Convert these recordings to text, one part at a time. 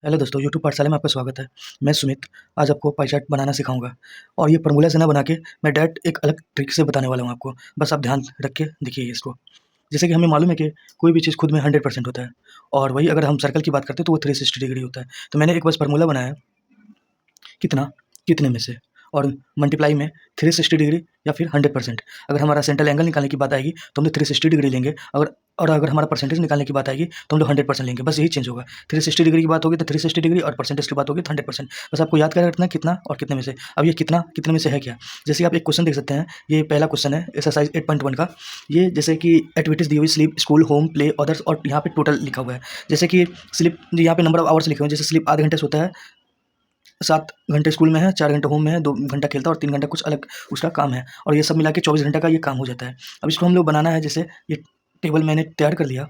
Hello दोस्तों, YouTube पाठशाला में आपका स्वागत है। मैं सुमित आज आपको पाई चार्ट बनाना सिखाऊँगा और ये फ़ॉर्मूला से ना बना के मैं डायरेक्ट एक अलग ट्रिक से बताने वाला हूँ आपको। बस आप ध्यान रख के देखिए इसको। जैसे कि हमें मालूम है कि कोई भी चीज़ खुद में 100% होता है और वही अगर हम सर्कल की बात करते हैं तो वो 360 डिग्री होता है। तो मैंने एक बस फ़ॉर्मूला बनाया है, कितना, कितने में से और मल्टीप्लाई में 360 डिग्री या फिर 100%। अगर हमारा सेंट्रल एंगल निकालने की बात आएगी तो हम लोग 360 डिग्री लेंगे और अगर हमारा परसेंटेज निकालने की बात आएगी तो हम लोग 100% लेंगे। बस यही चेंज होगा। 360 डिग्री की बात होगी तो 360 डिग्री और परसेंटेज की बात होगी तो 100%। बस आपको याद कर रखना है कितना और कितने में से। अब ये कितना कितने में से है क्या? जैसे आप एक क्वेश्चन देख सकते हैं, ये पहला क्वेश्चन है एक्सरसाइज 8.1 का। ये जैसे कि एक्टिविटीज़ दी हुई sleep, school, home, play, others और यहाँ पे टोटल लिखा हुआ है। जैसे कि स्लीप यहाँ पे नंबर ऑफ आवर्स लिखे हुए हैं। जैसे स्लीप आधे घंटे सोता है, 7 घंटे स्कूल में है, 4 घंटे होम में है, 2 घंटा खेलता है और 3 घंटा कुछ अलग उसका काम है और ये सब मिला के 24 घंटे का ये काम हो जाता है। अब इसको हम लोग बनाना है, जैसे ये टेबल मैंने तैयार कर लिया।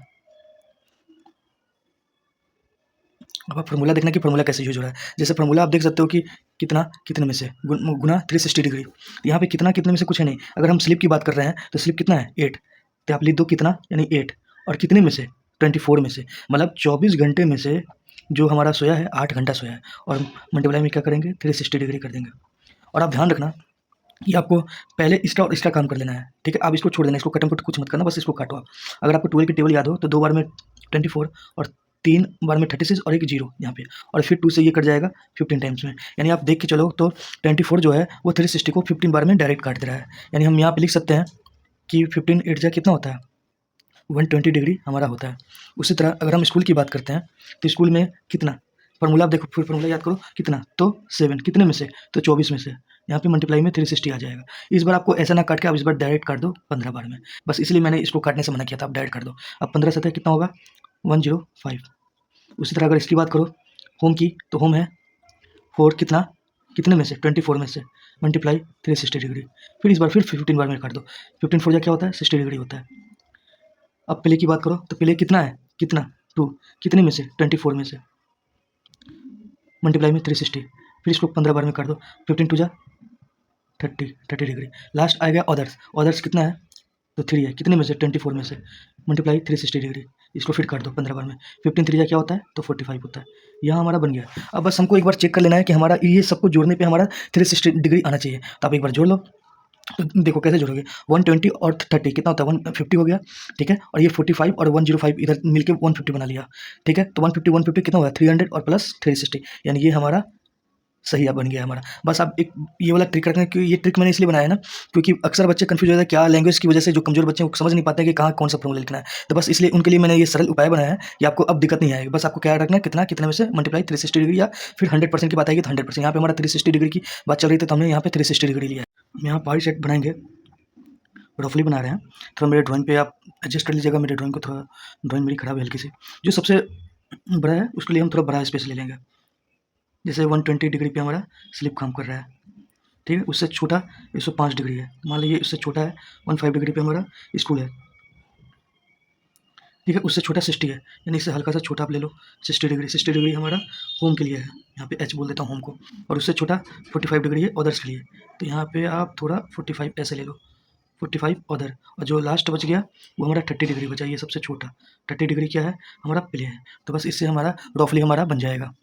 अब आप फ़ॉर्मूला देखना कि फ़ॉर्मूला कैसे यूज़ हो रहा है। जैसे फ़ॉर्मूला आप देख सकते हो कि कितना कितने में से गुना 360 डिग्री। यहाँ पे कितना कितने में से कुछ है नहीं। अगर हम स्लीप की बात कर रहे हैं तो स्लीप कितना है 8, तो आप लिख दो कितना यानी 8 और कितने में से 24 में से, मतलब 24 घंटे में से जो हमारा सोया है 8 घंटा सोया है और मल्टीप्लाई में क्या करेंगे 360 डिग्री कर देंगे। और आप ध्यान रखना कि आपको पहले इसका और इसका काम कर लेना है, ठीक है? आप इसको छोड़ देना, इसको कटम-कुट कुछ मत करना, बस इसको काटो आप। अगर आपको 12 की टेबल याद हो तो 2 बार में 24 और 3 बार में 36 और एक 0 यहाँ पे और फिर 2 से ये कट जाएगा 15 टाइम्स में। यानी आप देख के चलो तो 24 जो है वो 360 को 15 बार में डायरेक्ट काट दे रहा है। यानी हम यहाँ पे लिख सकते हैं कि 15 8 जा कितना होता है 120 डिग्री हमारा होता है। उसी तरह अगर हम स्कूल की बात करते हैं तो स्कूल में कितना फ़ॉर्मूला आप देखो, फिर फ़ॉर्मूला याद करो कितना तो 7 कितने में से तो 24 में से। यहाँ पे मल्टीप्लाई में 360 आ जाएगा। इस बार आपको ऐसा ना काट के आप इस बार डायरेक्ट काट दो 15 बार में। बस इसलिए मैंने इसको काटने से मना किया था, आप डायरेक्ट काट दो। अब 15 सतह कितना होगा 105। उसी तरह अगर इसकी बात करो होम की तो होम है 4 कितना कितने में से 24 में से मल्टीप्लाई 360 डिग्री। फिर इस बार फिर 15 बार में काट दो। 15 4 जा क्या होता है 60 डिग्री होता है। अब प्ले की बात करो तो प्ले कितना है कितना 2 कितने में से 24 में से मल्टीप्लाई में 360। फिर इसको 15 बार में कर दो। 15 टू जा 30 डिग्री। लास्ट आएगा अदर्स। अदर्स कितना है तो 3 है कितने में से 24 में से मल्टीप्लाई 360 डिग्री। इसको फिर कर दो 15 बार में। 15 3 जा क्या होता है तो 45 होता है। यहाँ हमारा बन गया। अब बस हमको एक बार चेक कर लेना है कि हमारा ये सबको जोड़ने पे हमारा 360 डिग्री आना चाहिए। तो आप एक बार जोड़ लो। तो देखो कैसे जोड़ोगे 120 और 30 कितना होता है 150 हो गया, ठीक है? और ये 45 और 105 इधर मिलके 150 बना लिया, ठीक है? तो 150 कितना हुआ 300 और प्लस 360 यानी ये हमारा सही बन गया हमारा। बस आप एक ये वाला ट्रिक रखना, क्योंकि ये ट्रिक मैंने इसलिए बनाया है ना, क्योंकि अक्सर बच्चे कंफ्यूज हो जाते हैं क्या लैंग्वेज की वजह से, जो कमज़ोर बच्चे हैं वो समझ नहीं पाते हैं कि कहाँ कौन सा फॉर्मूला लिखना है। तो बस इसलिए उनके लिए मैंने ये सरल उपाय बनाया है कि आपको अब दिक्कत नहीं आएगी। बस आपको क्या रखना है कितना कितने में से मल्टीप्लाई 360 डिग्री या फिर 100% की बात आएगी तो 100%। यहाँ पे हमारा 360 डिग्री की बात चल रही थी तो हमने यहाँ पे 360 डिग्री लिया है। हम यहाँ पाई सेट बनाएंगे, रफली बना रहे हैं। थोड़ा मेरे ड्राइंग पे आप एडजस्ट कर लीजिएगा, मेरे ड्राइंग को थोड़ा, ड्राइंग मेरी खराब है हल्की सी। जो सबसे बड़ा है उसके लिए हम थोड़ा बड़ा स्पेस ले लेंगे। जैसे 120 डिग्री पे हमारा स्लिप काम कर रहा है, ठीक है? उससे छोटा 105 डिग्री है, मान लीजिए उससे छोटा है 15 डिग्री पे हमारा स्कूल है, ठीक है? उससे छोटा 60 है, यानी इससे हल्का सा छोटा आप ले लो 60 डिग्री। 60 डिग्री हमारा होम के लिए है, यहाँ पे एच बोल देता हूँ होम को। और उससे छोटा 45 डिग्री है अदर्स के लिए, तो यहाँ पे आप थोड़ा 45 ऐसे ले लो, 45 अदर। और जो लास्ट बच गया वो हमारा 30 डिग्री बचा, ये सबसे छोटा 30 डिग्री क्या है हमारा प्ले है। तो बस इससे हमारा रफली हमारा बन जाएगा।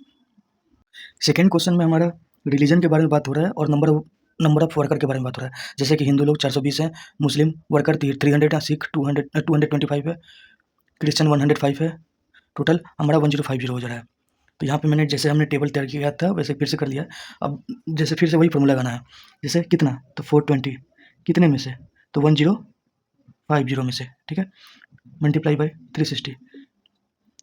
सेकंड क्वेश्चन में हमारा रिलीजन के बारे में बात हो रहा है और नंबर ऑफ वर्कर के बारे में बात हो रहा है। जैसे कि हिंदू लोग 420 हैं, मुस्लिम वर्कर 300 है, सिख 225 है, क्रिश्चियन 105 है, टोटल हमारा 1050 हो जा रहा है। तो यहाँ पे मैंने जैसे हमने टेबल तैयार किया था वैसे फिर से कर लिया। अब जैसे फिर से वही फॉर्मूला लगाना है, जैसे कितना तो 420 कितने में से तो 1050 में से, ठीक है? Multiply by 360।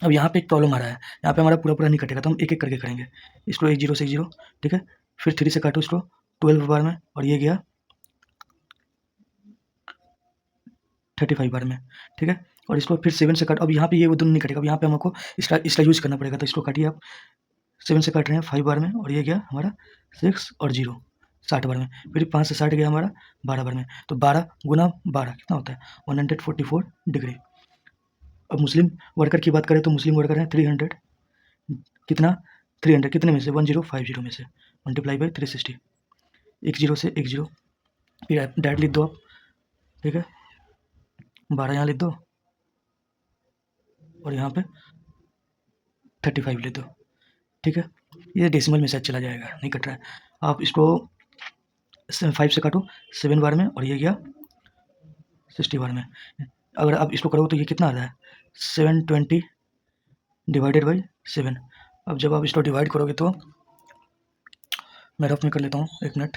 अब यहाँ पे एक प्रॉब्लम आ रहा है, यहाँ पे हमारा पूरा नहीं कटेगा तो हम एक एक करके करेंगे। इसको एक जीरो से एक जीरो, ठीक है? फिर 3 से काटो इसको 12 बार में और ये गया 35 बार में, ठीक है? और इसको फिर 7 से काटो। अब यहाँ पे ये वो दोनों नहीं कटेगा, अब यहाँ पे हमको इसका यूज़ करना पड़ेगा। तो इसको काटिए आप, 7 से काट रहे हैं 5 बार में और ये गया हमारा 6 और 0 60 बार में। फिर 5 से 60 गया हमारा 12 बार में। तो 12 गुना 12 कितना होता है 144 डिग्री। अब मुस्लिम वर्कर की बात करें तो मुस्लिम वर्कर हैं 300 कितना 300 कितने में से 1050 में से मल्टीप्लाई बाई 360। एक जीरो से एक जीरो, फिर डायरेक्ट लिख दो आप, ठीक है? 12 यहाँ लिख दो और यहाँ पे 35 लिख दो, ठीक है, ये डेसिमल में शायद चला जाएगा, नहीं कट रहा है। आप इसको 5 से काटो 7 बार में, और ये गया 60 बार में। अगर आप इसको करोगे तो ये कितना आ रहा है 720 डिवाइडेड बाई 7। अब जब आप इसको डिवाइड करोगे तो मैं रफ में कर लेता हूँ, 1 मिनट।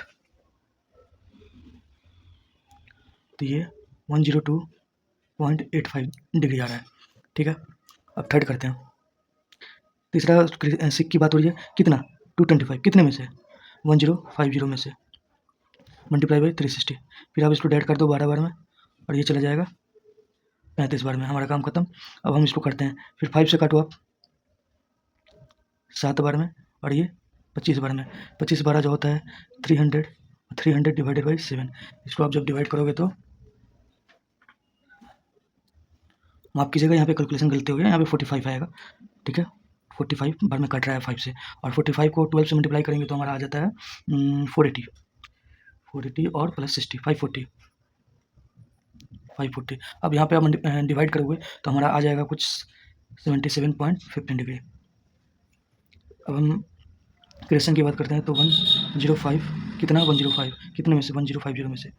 तो ये 102.85 डिग्री आ रहा है। ठीक है, अब थर्ड करते हैं। तीसरा सिक की बात हो रही है, कितना 225 कितने में से 1050 में से मल्टीप्लाई बाई 360। फिर आप इसको ऐड कर दो 12 बार में, और ये चला जाएगा 35 बार में। हमारा काम खत्म। अब हम इसको करते हैं, फिर 5 से काटो आप 7 बार में, और ये 25 बार में। 25 बार जो होता है 300 डिवाइडेड बाई 7। इसको आप जब डिवाइड करोगे तो माफ कीजिएगा, यहाँ पे कैलकुलेशन गलती हो गया, यहाँ पे 45 आएगा। ठीक है, 45 बार में कट रहा है 5 से, और 45 को 12 से मल्टीप्लाई करेंगे तो हमारा आ जाता है 480 और प्लस 60 540। अब यहाँ पे आप डिवाइड करोगे तो हमारा आ जाएगा कुछ 77.15 डिग्री। अब हम क्रिएशन की बात करते हैं तो 105 कितना 105 कितने में से 1050 में से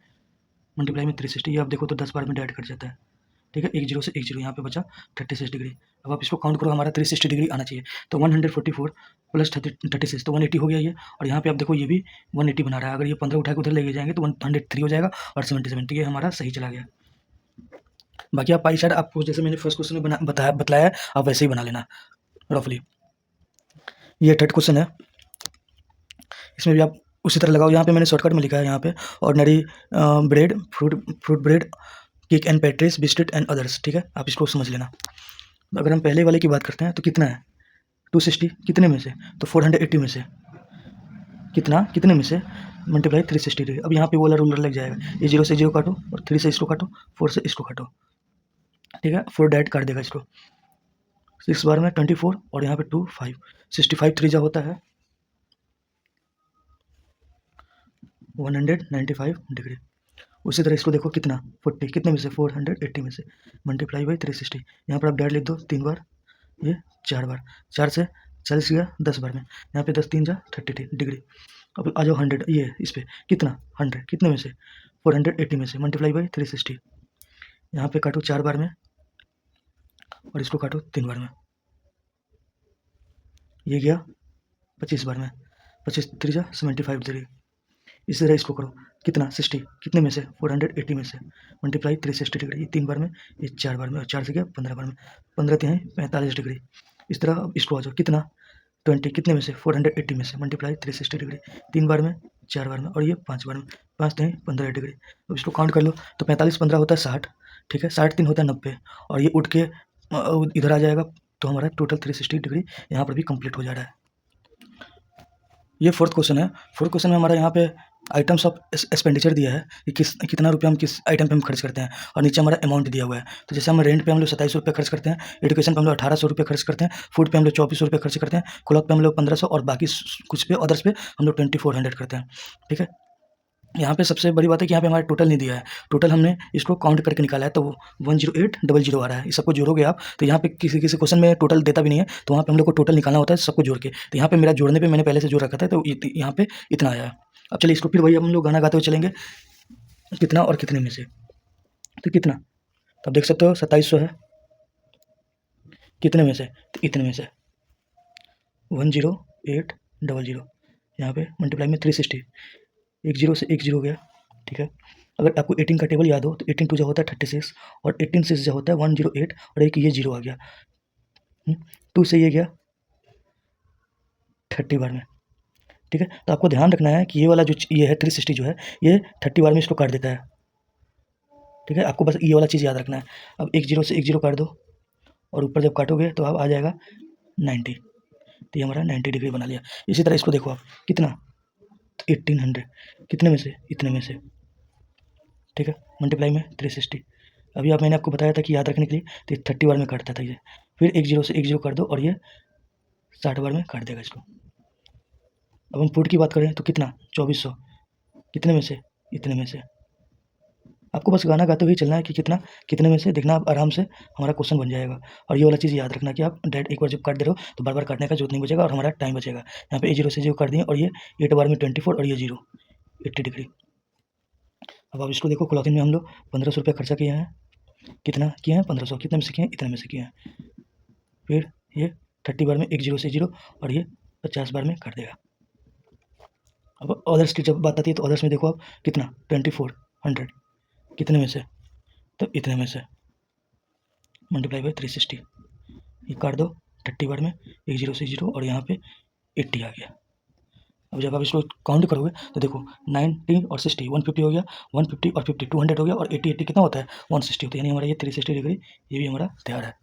मल्टीप्लाई में 360। ये आप देखो तो 10 बार में डिवाइड कर जाता है। ठीक है, 1 0 से 1 0 यहाँ पे बचा 36 डिग्री। अब आप इसको काउंट करो, हमारा 360 डिग्री आना चाहिए। तो 144 प्लस 36 तो 180 हो गया ये। और यहाँ पे आप देखो ये भी 180 बना रहा है। अगर ये 15 उठा के उधर लेके जाएंगे तो 103 हो जाएगा और 77। तो ये हमारा सही चला गया। बाकी आप पाई चार्ट आपको जैसे मैंने फर्स्ट क्वेश्चन में बतलाया आप वैसे ही बना लेना रफली। ये थर्ड क्वेश्चन है, इसमें भी आप उसी तरह लगाओ। यहाँ पे मैंने शॉर्टकट में लिखा है, यहाँ पे ordinary bread fruit bread cake and pastries biscuit and others. ठीक है, आप इसको समझ लेना। अगर हम पहले वाले की बात करते हैं तो कितना है 260 कितने में से, तो 480 में से कितने में से मल्टीप्लाई 360 डिग्री। अब यहाँ पे वो वाला रूलर लग जाएगा, ये 0 से 0 काटो और 3 से इसको काटो, 4 से इसको काटो। ठीक है, 4 डायरेक्ट काट देगा इसको। 6 बार में 24 और यहाँ पे 2 5 65 3 जा होता है 195 डिग्री। उसी तरह इसको देखो कितना 40 कितने में से 480 में से मल्टीप्लाई बाई 360। यहाँ पर आप डायरेक्ट लिख दो 3 बार, ये 4 बार, 4 से 40 गया 10 बार में, यहाँ पे 10 3 जा 30 डिग्री। अब आ जाओ 100, ये इस पर कितना 100 कितने में से 480 में से मल्टीप्लाई बाई 360। यहाँ पे काटो 4 बार में और इसको काटो 3 बार में, ये गया 25 बार में, 25 3 जा 75 डिग्री। इसी तरह इसको करो कितना 60 कितने में से 480 में से मल्टीप्लाई 360 डिग्री, ये 3 बार में, ये 4 बार में, और 4 से गया 15 बार में, 15 3 45 डिग्री। इस तरह अब इसको आ जाओ कितना 20 कितने में से 480 में से मल्टीप्लाई 360 डिग्री, 3 बार में 4 बार में, और ये 5 बार में, 5 3 15 डिग्री। अब इसको काउंट कर लो तो 45 15 होता है 60। ठीक है, 60 3 होता है 90, और ये उठ के इधर आ जाएगा। तो हमारा टोटल 360 डिग्री यहाँ पर भी कंप्लीट हो जा रहा है। ये फोर्थ क्वेश्चन है। फोर्थ क्वेश्चन में हमारा यहाँ पे आइटम्स ऑफ एक्सपेंडिचर दिया है कि कितना रुपया हम किस आइटम पे हम खर्च करते हैं, और नीचे हमारा अमाउंट दिया हुआ है। तो जैसे हम रेंट पे हम लोग 2700 रुपये खर्च करते हैं, एजुकेशन पे हम लोग 1800 रुपये खर्च करते हैं, फूड पे हम लोग 2400 रुपये खर्च करते हैं, क्लॉथ पे हम लोग 1500, और बाकी कुछ पे अदर्स पे हम लोग 2400 करते हैं। ठीक है, यहाँ पे सबसे बड़ी बात है कि यहाँ पे हमारा टोटल नहीं दिया है। टोटल हमने इसको काउंट करके निकाला है, तो 10800 आ रहा है। इस सबको जोड़ोगे आप तो यहाँ पे किसी क्वेश्चन में टोटल देता भी नहीं है, तो वहाँ पे हम लोग को टोटल निकालना होता है सबको जोड़ के। तो यहाँ पे मेरा जोड़ने पे मैंने पहले से जोड़ रखा था, तो यहाँ पे इतना आया है। अब चलिए इसको फिर वही हम लोग गाना गाते हुए चलेंगे, कितना और कितने में से। तो कितना, तो आप देख सकते हो 2700 है, कितने में से, तो इतने में से 10800, यहाँ पे मल्टीप्लाई में 360, 1 0 से 1 0 गया। ठीक है, अगर आपको 18 का टेबल याद हो तो 18 2 जो होता है 36, और 18 6 जो होता है 108, और एक ये 0 आ गया, 2 से ये गया 30 बार में। ठीक है, तो आपको ध्यान रखना है कि ये वाला जो ये है 360 जो है ये 30 बार में इसको काट देता है। ठीक है, आपको बस ये वाला चीज़ याद रखना है। अब 1 0 से 1 0 काट दो, और ऊपर जब काटोगे तो अब आ जाएगा 90। तो ये हमारा 90 डिग्री बना लिया। इसी तरह इसको देखो आप कितना, तो 1800 कितने में से, इतने में से। ठीक है, मल्टीप्लाई में 360। अभी मैंने आपको बताया था कि याद रखने के लिए, तो 30 बार में काटता था ये। फिर 1 0 से 1 0 कर दो, और ये 60 बार में काट देगा इसको। अब हम फूड की बात करें तो कितना 2400 कितने में से, इतने में से। आपको बस गाना गाते हुए चलना है कि कितना कितने में से, देखना आप आराम से हमारा क्वेश्चन बन जाएगा। और ये वाला चीज़ याद रखना कि आप डायरेक्ट एक बार जब काट दे रहे हो तो बार-बार काटने का ज़रूरत नहीं बचेगा और हमारा टाइम बचेगा। यहाँ पे A0 से 0 कर दिए और ये 8 बार में 24 और ये 0 80 डिग्री। अब आप इसको देखो, क्लॉकिंग में हम लोग 1500 रुपये खर्चा किए हैं। कितना किए हैं? 1500। कितने में से किए हैं? इतने में से किए हैं। फिर ये 30 बार में एक 0 से 0 और ये 50 बार में कर देगा। अब अदर्स की जब बात आती है तो अदर्स में देखो आप कितना 2400 कितने में से, तो इतने में से मल्टीप्लाई बाई 360। ये काट दो 30 बार में एक 0 से 0 और यहाँ पे 80 आ गया। अब जब आप इसको काउंट करोगे तो देखो 90 और 60 150 हो गया, 150 और 50 200 हो गया और 80 80 कितना होता है 160 होता है, यानी हमारा ये 360 डिग्री ये भी हमारा तैयार है।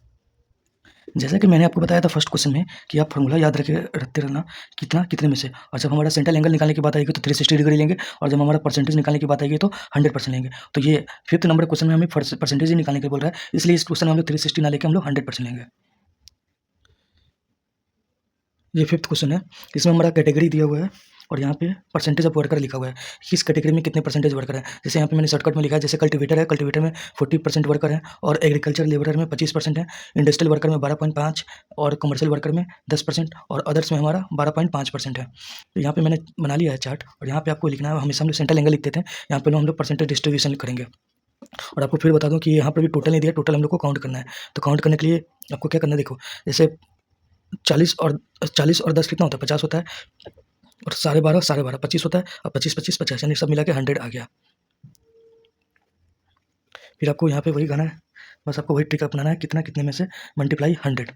जैसा कि मैंने आपको बताया था फर्स्ट क्वेश्चन में कि आप फॉर्मूला याद रखते रहना कितना कितने में से, और जब हमारा सेंट्रल एंगल निकालने की बात आएगी तो 360 डिग्री लेंगे और जब हमारा परसेंटेज निकालने की बात आएगी तो 100% लेंगे। तो ये 5th नंबर क्वेश्चन में हमें परसेंटेज ही निकालने के बोल रहा है, इसलिए इस क्वेश्चन में हम लोग 360 ना लेके हम लोग 100% लेंगे। ये 5th क्वेश्चन है, इसमें हमारा कैटेगरी दिया हुआ है और यहाँ पे परसेंटेज ऑफ वर्कर लिखा हुआ है, किस कैटेगरी में कितने परसेंटेज वर्कर हैं। जैसे यहाँ पे मैंने शॉर्टकट में लिखा है, जैसे कल्टीवेटर है, कल्टीवेटर में 40% वर्कर हैं और एग्रीकल्चर लेबरर में 25% है, इंडस्ट्रियल वर्कर में 12.5 और कमर्शियल वर्कर में 10% और अदर्स में हमारा 12.5% है। तो यहाँ पे मैंने बना लिया है चार्ट और यहाँ पे आपको लिखना है, हमेशा हम लोग सेंट्रल एंगल लिखते थे, यहाँ पे हम लोग परसेंटेज डिस्ट्रीब्यूशन करेंगे। और आपको फिर बता दूँ कि यहाँ पर भी टोटल नहीं दिया, टोटल हम लोग को काउंट करना है। तो काउंट करने के लिए आपको क्या करना है, देखो जैसे 40 और 10 कितना होता है 50 होता है और 12.5 25 होता है और 25 25 50 यानी सब मिला के 100 आ गया। फिर आपको यहाँ पे वही गाना है, बस आपको वही ट्रिक अपनाना है, कितना कितने में से मल्टीप्लाई 100।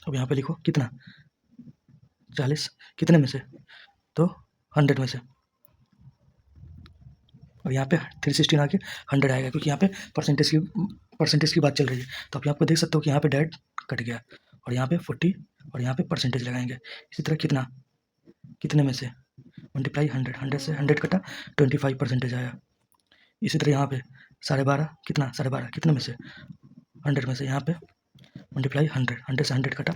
अब यहाँ पे लिखो कितना 40 कितने में से, तो 100 में से, और यहाँ पे 316 आके 100 आएगा क्योंकि यहाँ पे परसेंटेज की बात चल रही है। तो आप यहाँ पे देख सकते हो कि यहाँ पे डैट कट गया और यहाँ पे 40 और यहाँ पे परसेंटेज लगाएंगे। इसी तरह कितना कितने में से मल्टीप्लाई 100, 100 से 100 कटा 25% आया। इसी तरह यहाँ पे 12.5 कितना 12.5 कितने में से 100 में से, यहाँ पे मल्टीप्लाई 100, 100 से 100 कटा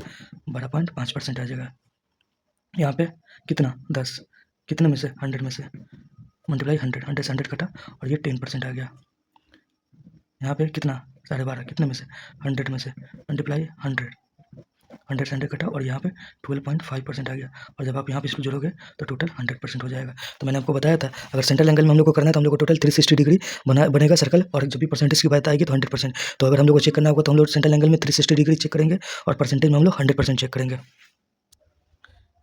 12.5% आ जाएगा। यहाँ पे कितना 10 कितने में से 100 में से मल्टीप्लाई 100, 100 से 100 कटा और ये 10% आ गया। यहाँ पे कितना 12.5 कितने में से 100 में से मल्टीप्लाई 100, 100 से 100 कटा और यहाँ पे 12.5% आ गया। और जब आप यहाँ पे इसको जोड़ोगे तो टोटल 100% हो जाएगा। तो मैंने आपको बताया था अगर सेंट्रल एंगल में हम लोग को करना है तो हम लोग को टोटल 360 डिग्री बनेगा सर्कल, और जब भी परसेंटेज की बात आएगी तो 100%। तो अगर हम लोग को चेक करना होगा तो हम लोग सेंट्रल एंगल में 360 डिग्री चेक करेंगे और परसेंटेज में हम लोग 100% चेक करेंगे।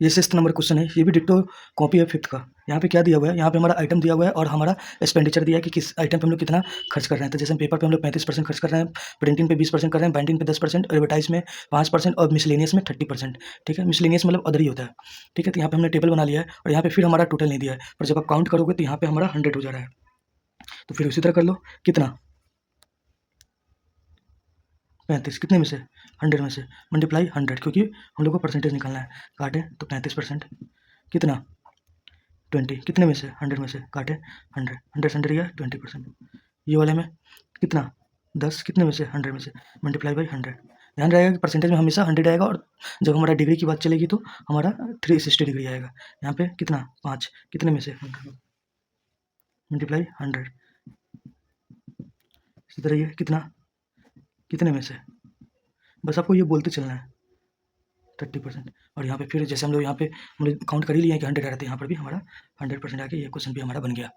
ये 6th नंबर क्वेश्चन है, ये भी डिट्टो कॉपी है 5th का। यहाँ पे क्या दिया हुआ है, यहाँ पे हमारा आइटम दिया हुआ है और हमारा एक्सपेंडिचर दिया है कि किस आइटम पे हम लोग कितना खर्च कर रहे हैं। तो जैसे पेपर पे हम लोग 35% खर्च कर रहे हैं, प्रिंटिंग पे 20% कर रहे हैं, बाइंडिंग पे 10%, एडवर्टाइज में 5% और मिसलेनियस में 30%। ठीक है, मिसलेनियस मतलब अदर ही होता है। ठीक है, तो यहाँ पे हमने टेबल बना लिया है और यहाँ पे फिर हमारा टोटल नहीं दिया है, पर जब आप काउंट करोगे तो यहाँ पे हमारा 100 हो जा रहा है। तो फिर उसी तरह कर लो, कितना 35 कितने में से 100 में से मल्टीप्लाई 100, क्योंकि हम लोग को परसेंटेज निकालना है। काटे तो 35% कितना 20 कितने में से 100 में से काटे 100, 100 से 100 गया 20%। ये वाले में कितना 10 कितने में से 100 में से मल्टीप्लाई बाई 100। ध्यान रहेगा कि परसेंटेज में हमेशा 100 आएगा और जब हमारा डिग्री की बात चलेगी तो हमारा 360 डिग्री आएगा। यहाँ पे कितना 5 कितने में से मल्टीप्लाई 100। इसी तरह ये कितना कितने में से, बस आपको ये बोलते चलना है 30%। और यहाँ पे फिर जैसे हम लोग यहाँ पे हम लोग काउंट कर ही लिए कि 100 आ रहा था, यहाँ पर भी हमारा 100% आके ये क्वेश्चन भी हमारा बन गया।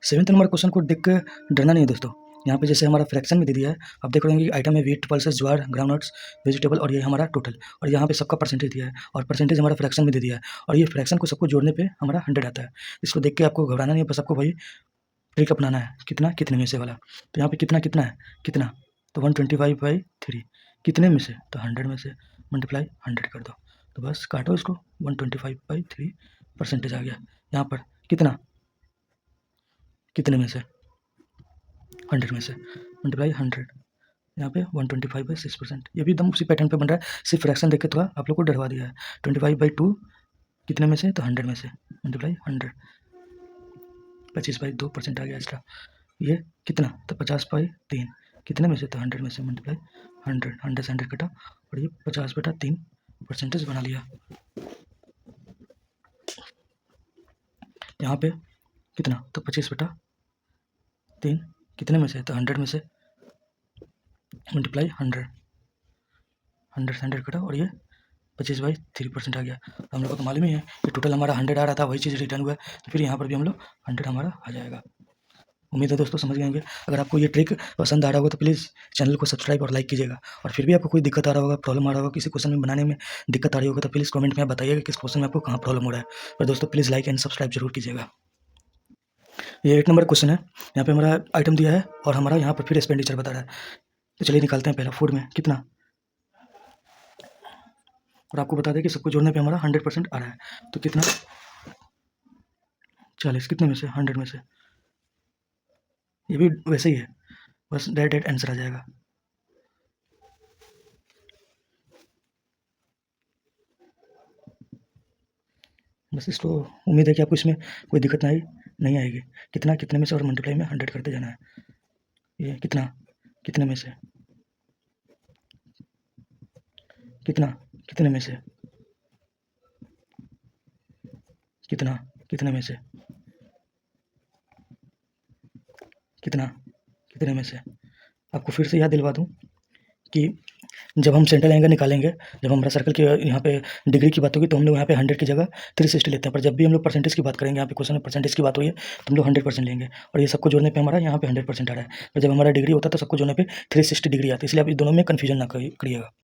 7th नंबर क्वेश्चन को देख कर डरना नहीं है दोस्तों। यहाँ पे जैसे हमारा फ्रैक्शन में दे दिया है, आप देख रहे होंगे कि आइटम में व्हीट, पल्सेस, ज्वार, ग्राउंडनट्स, वेजिटेबल और ये हमारा टोटल, और यहाँ पे सबका परसेंटेज दिया है और परसेंटेज हमारा फ्रैक्शन में दे दिया है और ये फ्रैक्शन को सबको जोड़ने पे हमारा 100 आता है। इसको देख के आपको घबराना नहीं है, बस आपको वही ट्रिक अपनाना है, कितना कितने में से वाला। तो यहाँ पे कितना कितना है कितना, तो 125/3 कितने में से, तो 100 में से मल्टीप्लाई 100 कर दो, तो बस काटो इसको 125/3 परसेंटेज आ गया। यहाँ पर कितना कितने में से 100 में से मल्टीप्लाई 100, यहाँ पे 125/6%। ये भी एकदम उसी पैटर्न पे बन रहा है, सिर्फ फ्रैक्शन देख के थोड़ा आप लोग को डरवा दिया है। 25/2 कितने में से, तो 100 में से मल्टीप्लाई 100, 25/2% आ गया इसका। ये कितना, तो 50/3 कितने में से, तो 100 में से मल्टीप्लाई 100, 100 से 100 कटा और ये 50/3 परसेंटेज बना लिया। यहाँ पे कितना, तो 25/3 3 कितने में से, तो 100 में से मल्टीप्लाई 100, 100 से 100 कटा और ये 25/3% आ गया। तो हम लोग को तो मालूम ही है कि टोटल हमारा 100 आ रहा था, वही चीज़ रिटर्न हुआ है, तो फिर यहाँ पर भी हम लोग 100 हमारा आ जाएगा। उम्मीद है दोस्तों समझ गए होंगे। अगर आपको ये ट्रिक पसंद आ रहा होगा तो प्लीज़ चैनल को सब्सक्राइब और लाइक कीजिएगा। और फिर भी आपको कोई दिक्कत आ रहा होगा, प्रॉब्लम आ रहा होगा, किसी क्वेश्चन में बनाने में दिक्कत आ रही होगा, तो प्लीज़ कमेंट में आप बताइएगा किस क्वेश्चन में आपको कहाँ प्रॉब्लम हो रहा है। और दोस्तों प्लीज़ लाइक एंड सब्सक्राइब जरूर कीजिएगा। ये 8 नंबर क्वेश्चन है, यहाँ पे हमारा आइटम दिया है और हमारा यहाँ पर फिर एक्सपेंडिचर बता रहा है। तो चलिए निकालते हैं पहला, फूड में कितना, और आपको बता दें कि सबको जोड़ने पे हमारा 100% आ रहा है। तो कितना, 40 कितने में से, 100 में से, ये भी वैसे ही है, बस डायरेक्ट आंसर आ जाएगा। बस इसको उम्मीद है कि आपको इसमें कोई दिक्कत नहीं आएगी। कितना कितने में से और मल्टीप्लाई में 100 करते जाना है। ये कितना कितने में से, कितना कितने में से, कितना कितने में से, कितना कितने में से। आपको फिर से याद दिलवा दूँ कि जब हम सेंट्रल एंगल निकालेंगे, जब हमारा सर्कल के यहाँ पे डिग्री की बात होगी तो हम लोग यहाँ पे 100 की जगह 360 लेते हैं, पर जब भी हम लोग परसेंटेज की बात करेंगे, यहाँ पे क्वेश्चन में परसेंटेज की बात हुई है तो हम लोग 100% लेंगे। और ये सबको जोड़ने पे हमारा यहाँ पे 100% आ रहा है, और जब हमारा डिग्री होता है तो सबको जोड़ने पे 360 डिग्री आती है, इसलिए आप इस दोनों में कन्फ्यूजन ना करिएगा।